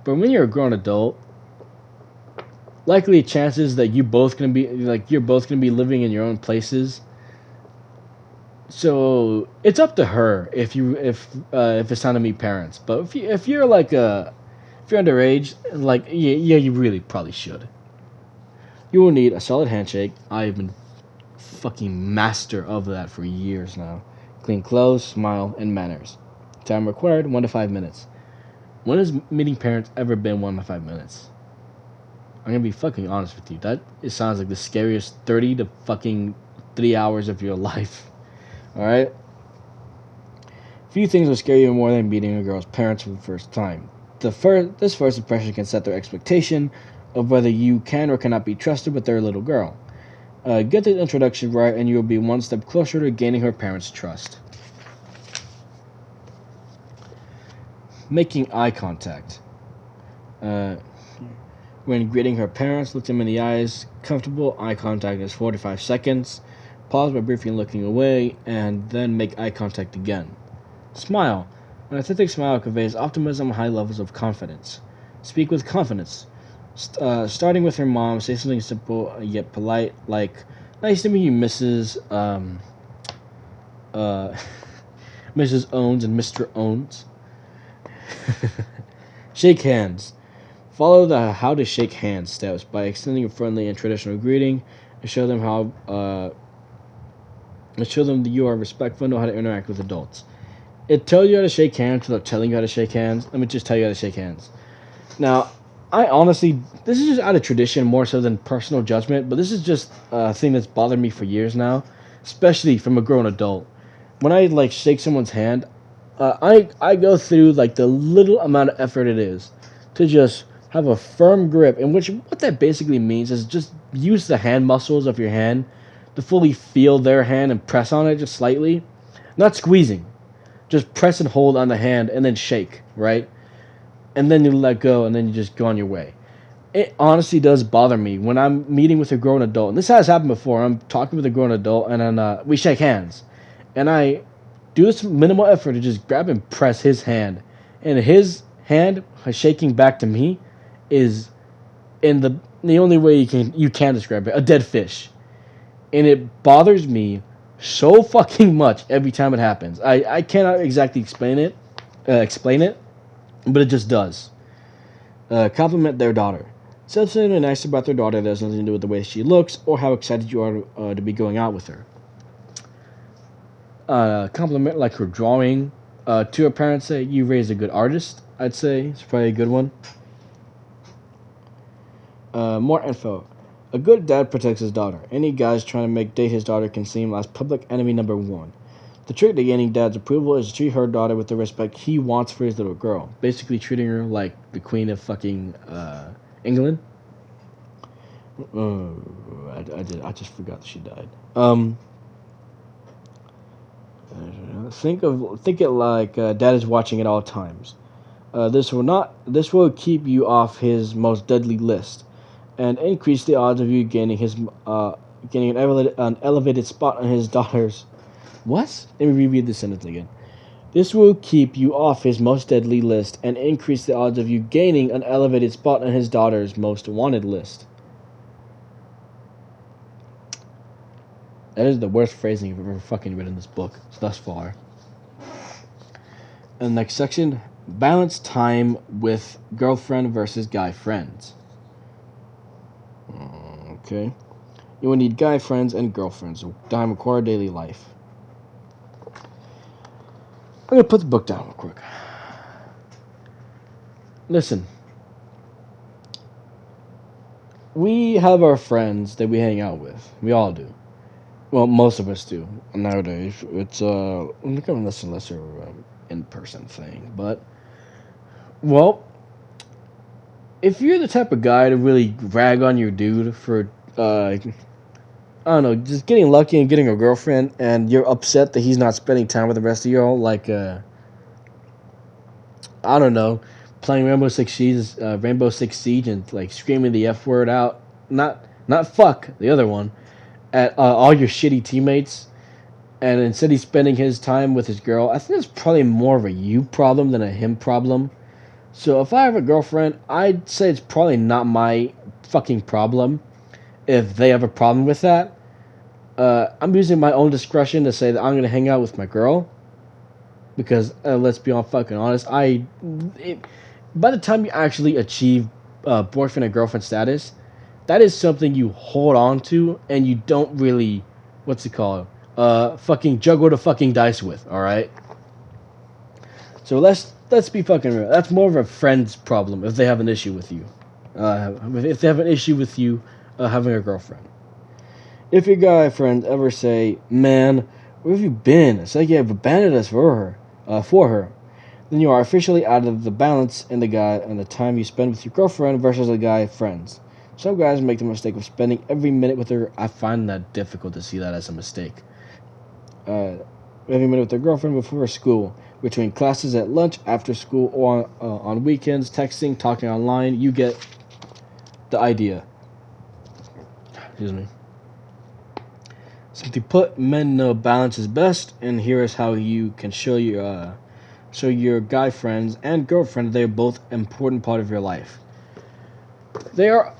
But when you're a grown adult, likely chances that you're both gonna be living in your own places. So it's up to her if it's time to meet parents. But if you're underage, yeah, you really probably should. You will need a solid handshake. I've been fucking master of that for years now. Clean clothes, smile, and manners. Time required 1 to 5 minutes. When has meeting parents ever been 1 to 5 minutes? I'm gonna be fucking honest with you. It sounds like the scariest 30 to fucking 3 hours of your life. Alright? Few things will scare you more than meeting a girl's parents for the first time. This first impression can set their expectation of whether you can or cannot be trusted with their little girl. Get the introduction right, and you'll be one step closer to gaining her parents' trust. Making eye contact. When greeting her parents, look them in the eyes. Comfortable eye contact is 4 to 5 seconds. Pause by briefly looking away, and then make eye contact again. Smile. An authentic smile conveys optimism and high levels of confidence. Speak with confidence. Starting with her mom, say something simple yet polite, like, "Nice to meet you, Mrs. Mrs. Owens and Mr. Owens." Shake hands. Follow the how to shake hands steps by extending a friendly and traditional greeting, and show them that you are respectful and know how to interact with adults. It tells you how to shake hands without telling you how to shake hands. Let me just tell you how to shake hands. Now, I honestly, this is just out of tradition more so than personal judgment, but this is just a thing that's bothered me for years now, especially from a grown adult. When I shake someone's hand, I go through the little amount of effort it is to just have a firm grip, in which what that basically means is just use the hand muscles of your hand to fully feel their hand and press on it just slightly, not squeezing. Just press and hold on the hand and then shake, right? And then you let go and then you just go on your way. It honestly does bother me when I'm meeting with a grown adult. And this has happened before. I'm talking with a grown adult and then we shake hands. And I do this minimal effort to just grab and press his hand. And his hand shaking back to me is in the only way you can describe it, a dead fish. And it bothers me so fucking much every time it happens. I cannot exactly explain it, but it just does. Compliment their daughter. Say something nice about their daughter that has nothing to do with the way she looks or how excited you are to be going out with her. Compliment her drawing. To her parents, say, "You raised a good artist." I'd say it's probably a good one. More info. A good dad protects his daughter. Any guys trying to date his daughter can see him as public enemy number 1. The trick to gaining dad's approval is to treat her daughter with the respect he wants for his little girl. Basically treating her like the queen of fucking England. I just forgot that she died. Think it like dad is watching at all times. This will keep you off his most deadly list, and increase the odds of you gaining an elevated spot on his daughter's. What? Let me reread the sentence again. This will keep you off his most deadly list and increase the odds of you gaining an elevated spot on his daughter's most wanted list. That is the worst phrasing I've ever fucking read in this book thus far. And the next section, balance time with girlfriend versus guy friends. Okay. You will need guy friends and girlfriends. Time required daily life. I'm going to put the book down real quick. Listen. We have our friends that we hang out with. We all do. Well, most of us do nowadays. It's becoming less and less in-person thing. But, well, if you're the type of guy to really rag on your dude for, I don't know, just getting lucky and getting a girlfriend, and you're upset that he's not spending time with the rest of y'all, I don't know, playing Rainbow Six Siege, and like screaming the F word out. Not fuck the other one at all your shitty teammates, and instead he's spending his time with his girl. I think that's probably more of a you problem than a him problem. So if I have a girlfriend, I'd say it's probably not my fucking problem if they have a problem with that. I'm using my own discretion to say that I'm gonna hang out with my girl because let's be all fucking honest. By the time you actually achieve boyfriend and girlfriend status, that is something you hold on to and you don't really, what's it called? Fucking juggle the fucking dice with. All right. So let's be fucking real. That's more of a friend's problem if they have an issue with you. If they have an issue with you having a girlfriend. If your guy friends ever say, "Man, where have you been? It's like you have abandoned us for her," then you are officially out of the balance in the time you spend with your girlfriend versus a guy friends. Some guys make the mistake of spending every minute with her. I find that difficult to see that as a mistake. Every minute with their girlfriend before school, between classes, at lunch, after school, or on weekends, texting, talking online. You get the idea. Excuse me. Simply put, men know balance is best, and here is how you can show your guy friends and girlfriend they're both an important part of your life.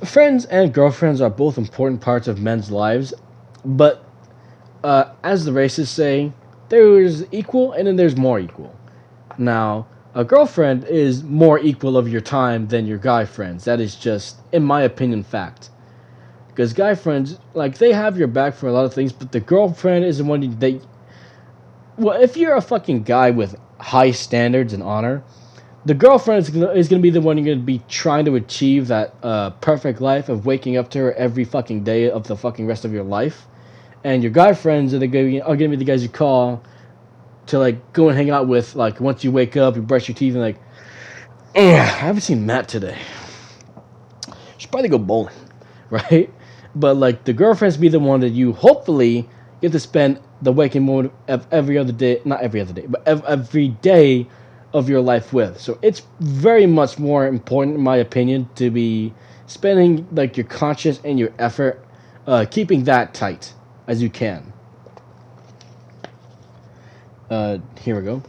Friends and girlfriends are both important parts of men's lives, but as the racists say, there's equal and then there's more equal. Now, a girlfriend is more equal of your time than your guy friends. That is just, in my opinion, fact. Because guy friends, like, they have your back for a lot of things, but the girlfriend is the one well, if you're a fucking guy with high standards and honor, the girlfriend is going to be the one you're going to be trying to achieve that perfect life of waking up to her every fucking day of the fucking rest of your life. And your guy friends are going to be the guys you call to, like, go and hang out with, like, once you wake up, you brush your teeth, and, like, I haven't seen Matt today. Should probably go bowling, right? But, like, the girlfriends be the one that you hopefully get to spend the waking moment of every other day, not every other day, but every day of your life with. So it's very much more important, in my opinion, to be spending, like, your conscience and your effort keeping that tight as you can. Here we go.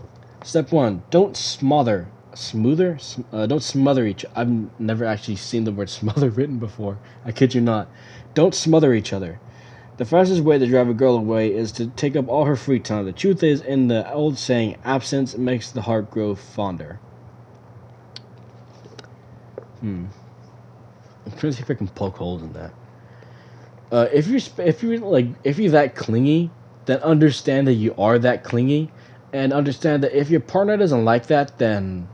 Step 1. Don't smother. Don't smother each other. I've never actually seen the word smother written before. I kid you not. Don't smother each other. The fastest way to drive a girl away is to take up all her free time. The truth is, in the old saying, absence makes the heart grow fonder. I'm trying to see if I can poke holes in that. If you're that clingy, then understand that you are that clingy, and understand that if your partner doesn't like that, then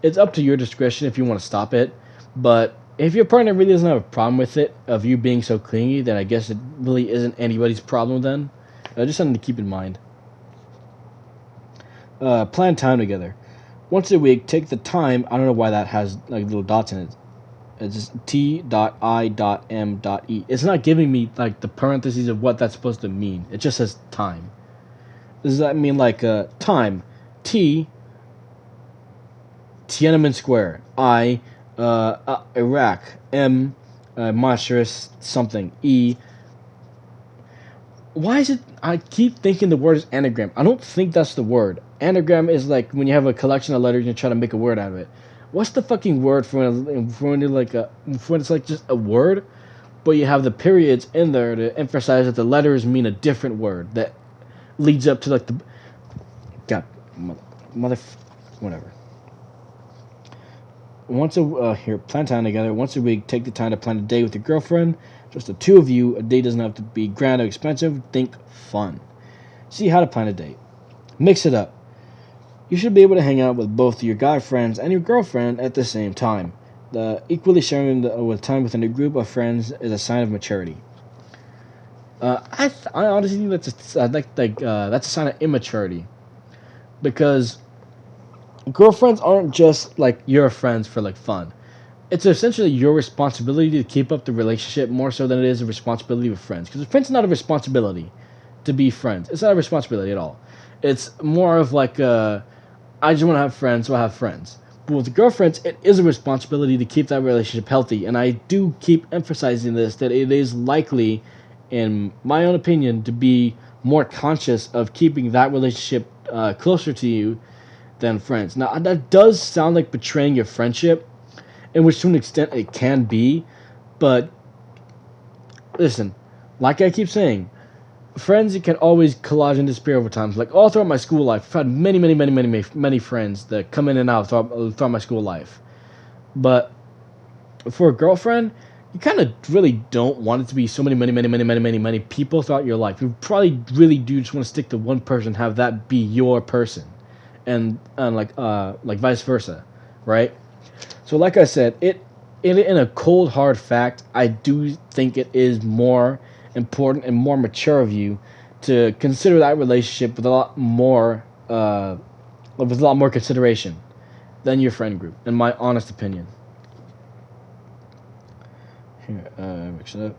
it's up to your discretion if you want to stop it. But if your partner really doesn't have a problem with it, of you being so clingy, then I guess it really isn't anybody's problem then. Just something to keep in mind. Plan time together. Once a week, take the time. I don't know why that has like little dots in it. It's just T.I.M.E. It's not giving me like the parentheses of what that's supposed to mean. It just says time. Does that mean like time? T. Tiananmen Square. I. Iraq. M. Monstrous something. E. Why is it? I keep thinking the word is anagram. I don't think that's the word. Anagram is like when you have a collection of letters and you try to make a word out of it. What's the fucking word for when it's like just a word, but you have the periods in there to emphasize that the letters mean a different word that leads up to like the whatever. Plan time together. Once a week, take the time to plan a day with your girlfriend. Just the two of you. A date doesn't have to be grand or expensive. Think fun. See how to plan a date. Mix it up. You should be able to hang out with both your guy friends and your girlfriend at the same time. The equally sharing with time within a group of friends is a sign of maturity. I honestly think that's a sign of immaturity, because girlfriends aren't just like your friends for like fun. It's essentially your responsibility to keep up the relationship more so than it is a responsibility with friends. Because a friend's not a responsibility to be friends. It's not a responsibility at all. It's more of like I just want to have friends, so I have friends. But with girlfriends, it is a responsibility to keep that relationship healthy. And I do keep emphasizing this, that it is likely, in my own opinion, to be more conscious of keeping that relationship closer to you than friends. Now, that does sound like betraying your friendship, in which to an extent it can be. But listen, like I keep saying, friends can always collage and disappear over time. Like all throughout my school life, I've had many friends that come in and out throughout my school life. But for a girlfriend, you kind of really don't want it to be so many people throughout your life. You probably really do just want to stick to one person, have that be your person, and like vice versa, right? So like I said, in a cold hard fact, I do think it is more important and more mature of you to consider that relationship with a lot more consideration than your friend group, in my honest opinion. Here, mix it up.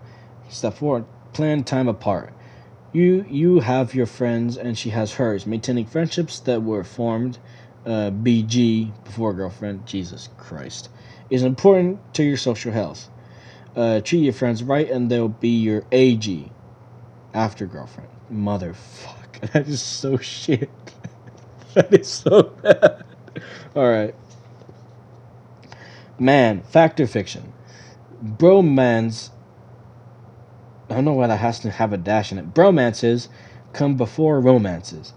Step 4: plan time apart. You have your friends and she has hers. Maintaining friendships that were formed, BG, before girlfriend, Jesus Christ, is important to your social health. Treat your friends right and they'll be your AG after girlfriend. Motherfucker, that is so shit. That is so bad. Alright. Man, fact or fiction? Bromance. I don't know why that has to have a dash in it. Bromances come before romances.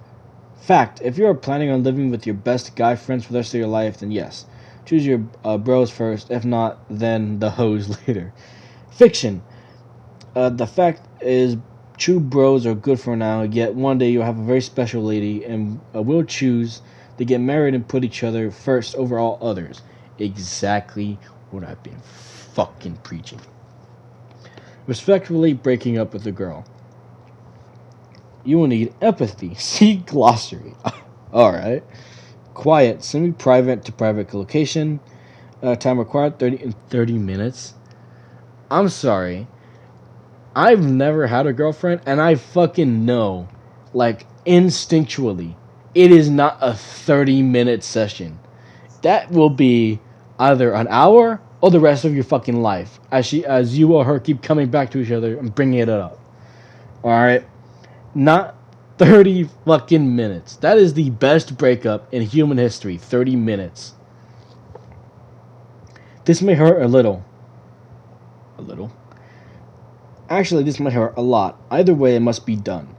Fact: if you are planning on living with your best guy friends for the rest of your life, then yes. Choose your bros first. If not, then the hoes later. Fiction: the fact is, true bros are good for now, yet one day you'll have a very special lady and will choose to get married and put each other first over all others. Exactly what I've been fucking preaching. Respectfully breaking up with a girl. You will need empathy. See glossary. Alright. Quiet, semi-private to private location. Time required 30 minutes. I'm sorry. I've never had a girlfriend, and I fucking know, like, instinctually, it is not a 30-minute session. That will be either an hour or the rest of your fucking life, as you or her keep coming back to each other and bringing it up. Alright? Not 30 fucking minutes. That is the best breakup in human history. 30 minutes. This may hurt a little. A little? Actually, this might hurt a lot. Either way, it must be done.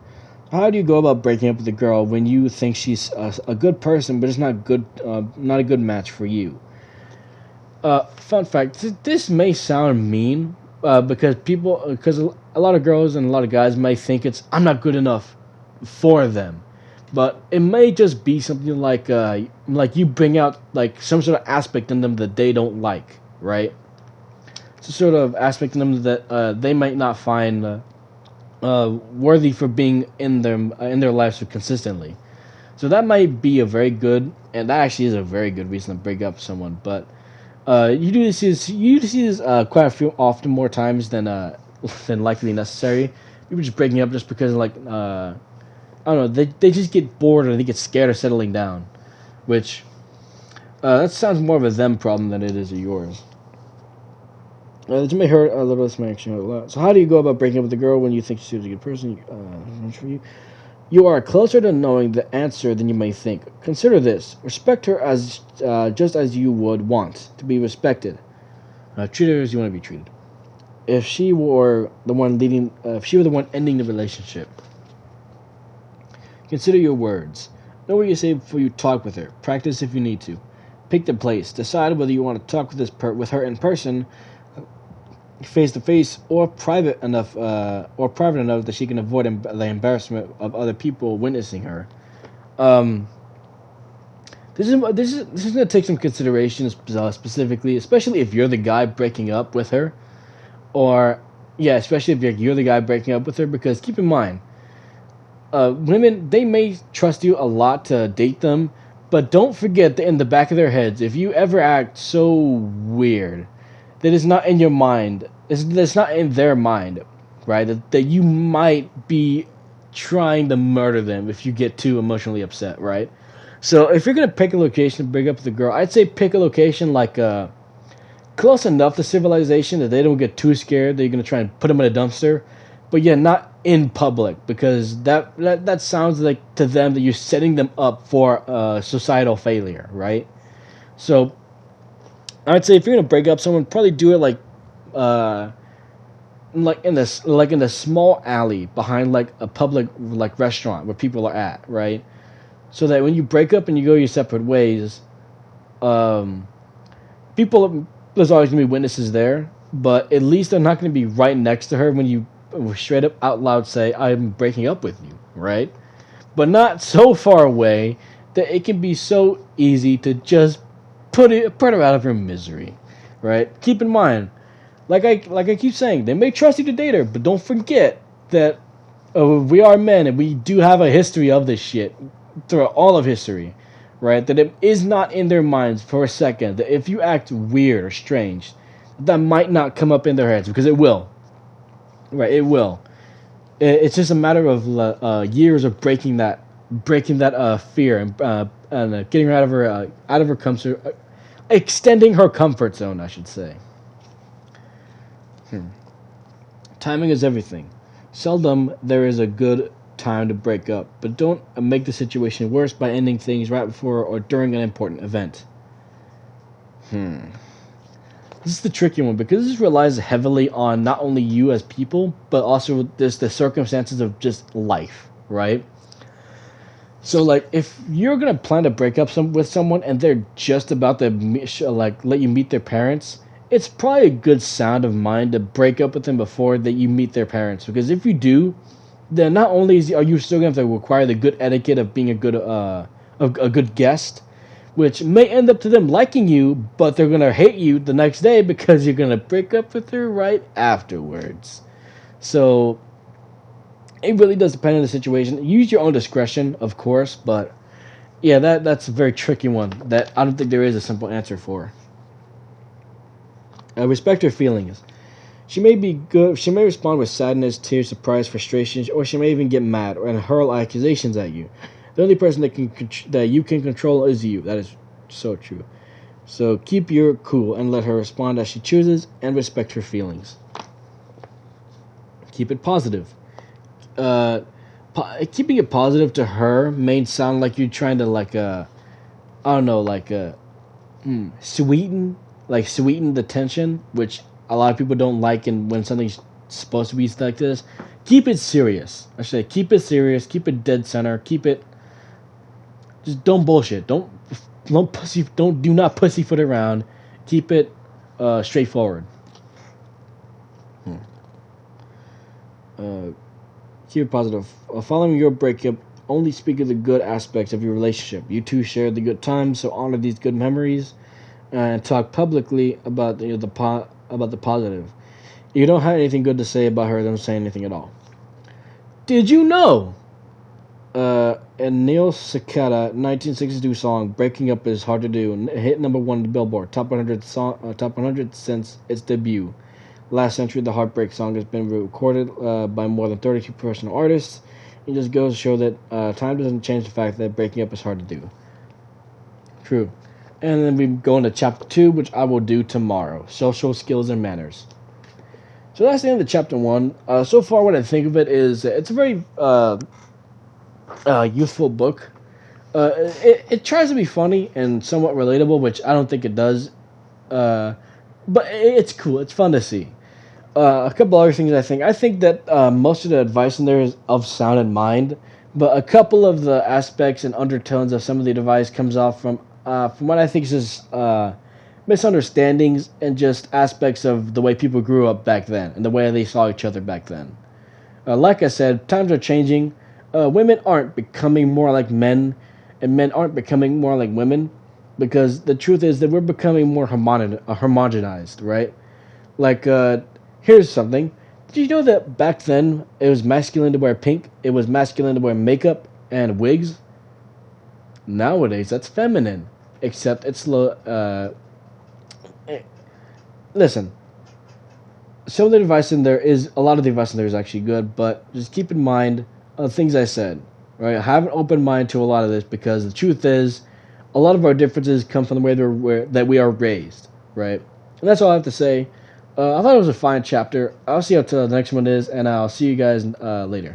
How do you go about breaking up with a girl when you think she's a good person, but it's not a good match for you? Fun fact: this may sound mean, because a lot of girls and a lot of guys may think I'm not good enough for them, but it may just be something like you bring out like some sort of aspect in them that they don't like, right? It's a sort of aspect in them that they might not find worthy for being in their lives consistently. So that might be a very good, and that actually is a very good reason to break up with someone. But you do see this quite a few often more times than likely necessary. People just breaking up just because I don't know, they just get bored or they get scared of settling down, which that sounds more of a them problem than it is a yours. This may hurt a little. This may actually hurt a lot. So how do you go about breaking up with a girl when you think she's a good person? For you, you are closer to knowing the answer than you may think. Consider this: respect her as just as you would want to be respected. Treat her as you want to be treated. If she were the one ending the relationship, consider your words. Know what you say before you talk with her. Practice if you need to. Pick the place. Decide whether you want to talk with her in person, face to face, or private enough that she can avoid the embarrassment of other people witnessing her. This is going to take some consideration, specifically, especially if you're the guy breaking up with her, especially if you're the guy breaking up with her, because keep in mind, women, they may trust you a lot to date them, but don't forget that in the back of their heads, if you ever act so weird that is not in your mind, that's not in their mind, right? That you might be trying to murder them if you get too emotionally upset, right? So if you're gonna pick a location to break up with a girl, I'd say pick a location like close enough to civilization that they don't get too scared that you're gonna try and put them in a dumpster, but yeah, not in public because that sounds like to them that you're setting them up for societal failure, right? So I'd say if you're gonna break up someone, probably do it uh, like in a small alley behind like a public like restaurant where people are at, right? So that when you break up and you go your separate ways, um, people there's always gonna be witnesses there, but at least they're not gonna be right next to her when you straight up out loud say, "I'm breaking up with you," right? But not so far away that it can be so easy to just put her out of her misery, right? Keep in mind, like I keep saying, they may trust you to date her, but don't forget that we are men and we do have a history of this shit throughout all of history, right? That it is not in their minds for a second that if you act weird or strange, that might not come up in their heads because it will, right? It will. It's just a matter of years of breaking that fear and getting her out of her comfort, extending her comfort zone, I should say. Timing is everything. Seldom there is a good time to break up, but don't make the situation worse by ending things right before or during an important event. This is the tricky one because this relies heavily on not only you as people, but also just the circumstances of just life, right? So, like, if you're gonna plan to break up with someone and they're just about to like let you meet their parents, it's probably a good sound of mind to break up with them before that you meet their parents. Because if you do, then not only are you still gonna have to require the good etiquette of being a good guest, which may end up to them liking you, but they're gonna hate you the next day because you're gonna break up with her right afterwards. So it really does depend on the situation. Use your own discretion, of course, but yeah, that's a very tricky one that I don't think there is a simple answer for. Respect her feelings. She may be good. She may respond with sadness, tears, surprise, frustration, or she may even get mad or and hurl accusations at you. The only person that you can control is you. That is so true. So keep your cool and let her respond as she chooses, and respect her feelings. Keep it positive. Uh, Keeping it positive to her may sound like you're trying to I don't know, sweeten sweeten the tension, which a lot of people don't like, and when something's supposed to be like this, keep it serious. I should say, keep it serious, keep it dead center, keep it. Just don't bullshit. Do not pussyfoot around. Keep it straightforward. Uh, Keep it positive. Following your breakup, only speak of the good aspects of your relationship. You two shared the good times, so honor these good memories and talk publicly about about the positive. If you don't have anything good to say about her, don't say anything at all. Did you know? A Neil Cicada 1962 song "Breaking Up Is Hard to Do" and hit number one on the Billboard top 100 since its debut. Last century, the Heartbreak song has been recorded by more than 32 professional artists. It just goes to show that time doesn't change the fact that breaking up is hard to do. True. And then we go into chapter 2, which I will do tomorrow. Social skills and manners. So that's the end of chapter 1. So far, what I think of it is it's a very youthful book. It tries to be funny and somewhat relatable, which I don't think it does. But it's cool. It's fun to see. A couple other things I think that most of the advice in there is of sound and mind, but a couple of the aspects and undertones of some of the advice comes off from what I think is misunderstandings and just aspects of the way people grew up back then and the way they saw each other back then. Like I said, times are changing. Women aren't becoming more like men, and men aren't becoming more like women, because the truth is that we're becoming more homogenized, right? Here's something. Did you know that back then it was masculine to wear pink? It was masculine to wear makeup and wigs? Nowadays, that's feminine. Except it's listen. Some of the advice in there is a lot of the advice in there is actually good, but just keep in mind things I said. right? Have an open mind to a lot of this, because the truth is, a lot of our differences come from the way that we are raised, right? And that's all I have to say. I thought it was a fine chapter. I'll see how the next one is, and I'll see you guys later.